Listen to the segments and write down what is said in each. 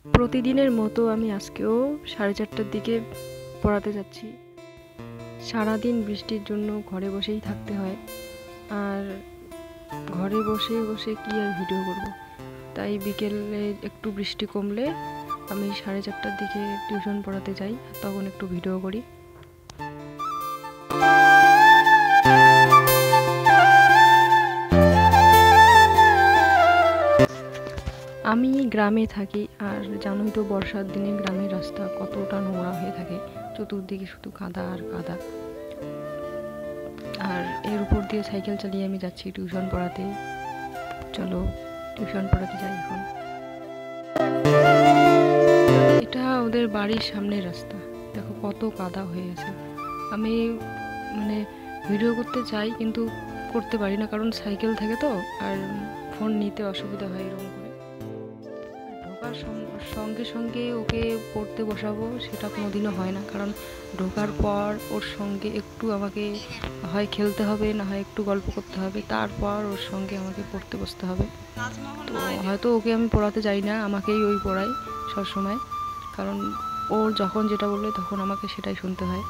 প্রতিদিনের মতো আমি আজকেও 4:30টার দিকে পড়াতে যাচ্ছি। সারাদিন বৃষ্টির জন্য ঘরে বসেই থাকতে হয়, আর ঘরে বসে বসে কি আর ভিডিও করব। তাই বিকেলে একটু বৃষ্টি কমলে আমি 4:30টার দিকে টিউশন পড়াতে যাই, তখন একটু ভিডিও করি। আমি গ্রামে থাকি, আর জানোই তো বর্ষার দিনে গ্রামের রাস্তা কতটা নোংরা হয়ে থাকে, চতুর্দিকে শুধু কাদা আর কাদা। আর এর উপর দিয়ে সাইকেল চালিয়ে আমি যাচ্ছি টিউশন পড়াতে। চলো টিউশন পড়াতে যাই এখন। এটা ওদের বাড়ির সামনের রাস্তা, দেখো কত কাদা হয়ে আছে। আমি ভিডিও করতে চাই কিন্তু করতে পারি না, কারণ সাইকেল থাকে তো, আর ফোন নিতে অসুবিধা হয় এরকম করে। ঢোকার সঙ্গে সঙ্গে ওকে পড়তে বসাবো সেটা কোনোদিনও হয় না, কারণ ঢোকার পর ওর সঙ্গে একটু আমাকে হয় খেলতে হবে, না হয় একটু গল্প করতে হবে, তারপর ওর সঙ্গে আমাকে পড়তে বসতে হবে। তো হয়তো ওকে আমি পড়াতে যাই না, আমাকেই ওই পড়ায় সবসময়, কারণ ওর যখন যেটা বলবে তখন আমাকে সেটাই শুনতে হয়।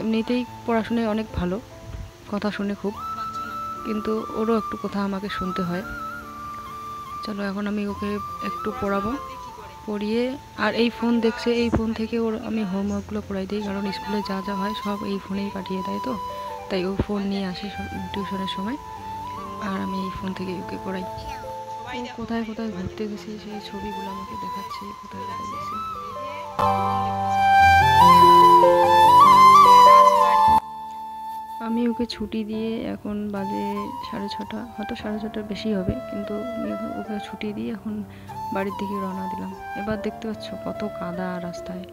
এমনিতেই পড়াশোনায় অনেক ভালো, কথা শুনে খুব, কিন্তু ওরও একটু কথা আমাকে শুনতে হয়। চলো এখন আমি ওকে একটু পড়াবো, পড়িয়ে আর এই ফোন দেখছে, এই ফোন থেকে ওর আমি হোমওয়ার্কগুলো করাই দিই, কারণ স্কুলে যা যা হয় সব এই ফোনেই পাঠিয়ে দেয়, তো তাই ও ফোন নিয়ে আসে টিউশনের সময়, আর আমি এই ফোন থেকে ওকে করাই। ও কোথায় কোথায় ঘুরতে গেছি সেই ছবিগুলো আমাকে দেখাচ্ছে, কোথায় কোথায় গেছে। আমি ওকে ছুটি দিয়ে এখন বাজে 6:30, হয়তো 6:30টার বেশি হবে, কিন্তু আমি ওকে ছুটি দিয়ে এখন বাড়ির দিকে রওনা দিলাম। এবার দেখতে পাচ্ছ কত কাদা রাস্তায়।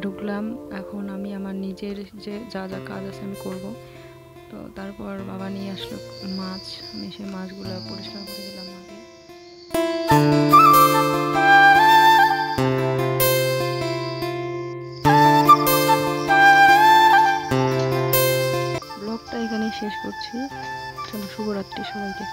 ঢুকলাম, এখন আমি আমার নিজের যে যা যা কাজ আছে আমি করব। তো তারপর বাবা নিয়ে আসলো মাছ, আমি সেই মাছগুলো পরিষ্কার করে দিলাম আগে। ব্লগটা এখানেই শেষ করছি। চলো, শুভরাত্রি সবাইকে।